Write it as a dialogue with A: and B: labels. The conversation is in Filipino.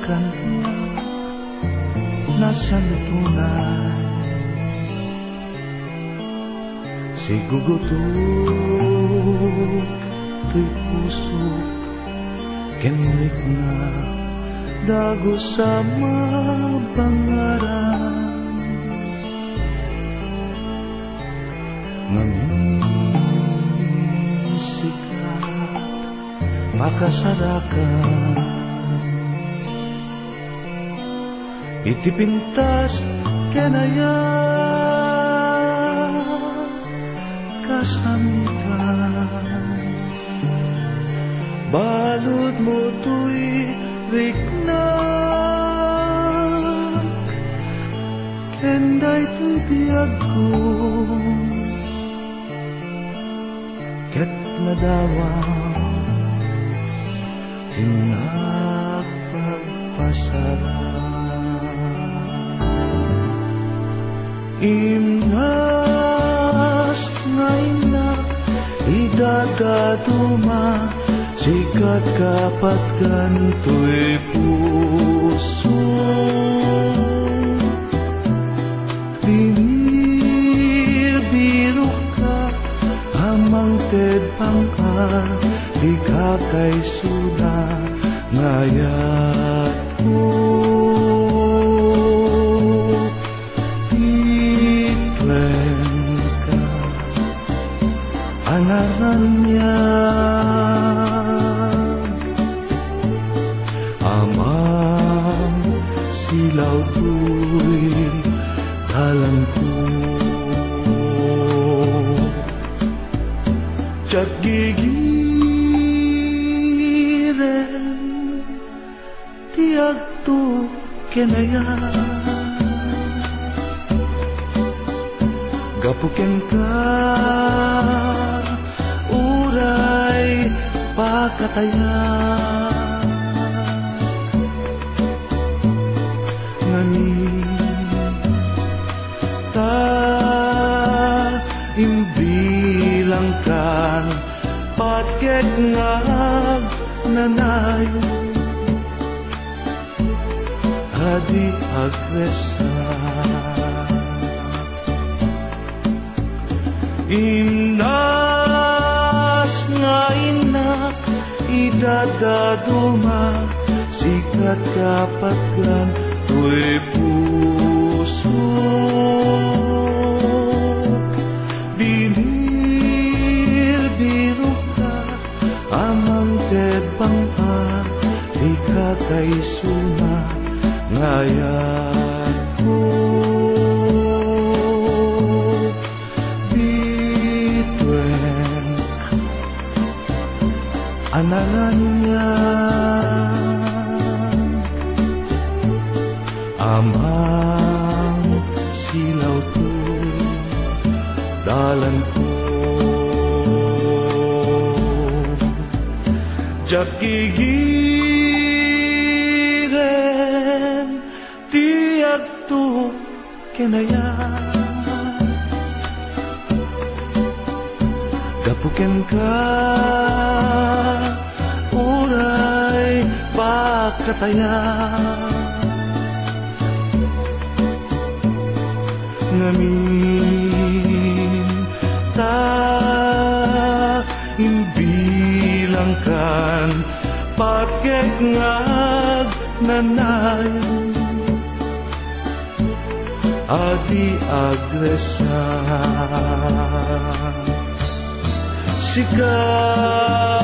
A: kan nasa tunay sigugutok to'y puso kenlik na dago sa mabangaran sikat makasarakan itipintas kenaya kasamikan balud mo to'y rikna kenday to'y biyag ko ket nadawang pinagpagpasarap imnas ngayon na idadaduma sikat kapat ganto'y puso binibiro ka amang tedpangka di kakay suna ngayat ko itwen ka anaran niya amang silaw to'y dalan ko tiyat gigiren tiyag to kenaya gapuken ka uray pakataya imbilangkan patket ngag nanayo hadi agresa imnas nga inak idadaduma sikat kapatgan to'y puso binibiro ka amang tedpangka di kakay suna ngayan ko bitwen anaran niya amang silaw to'y dalan ko tiyat gigiren tiyag to kenaya gapuken ka uray pakataya ngamin ta imbilangkan patket ngag nanayon adi agresa sikat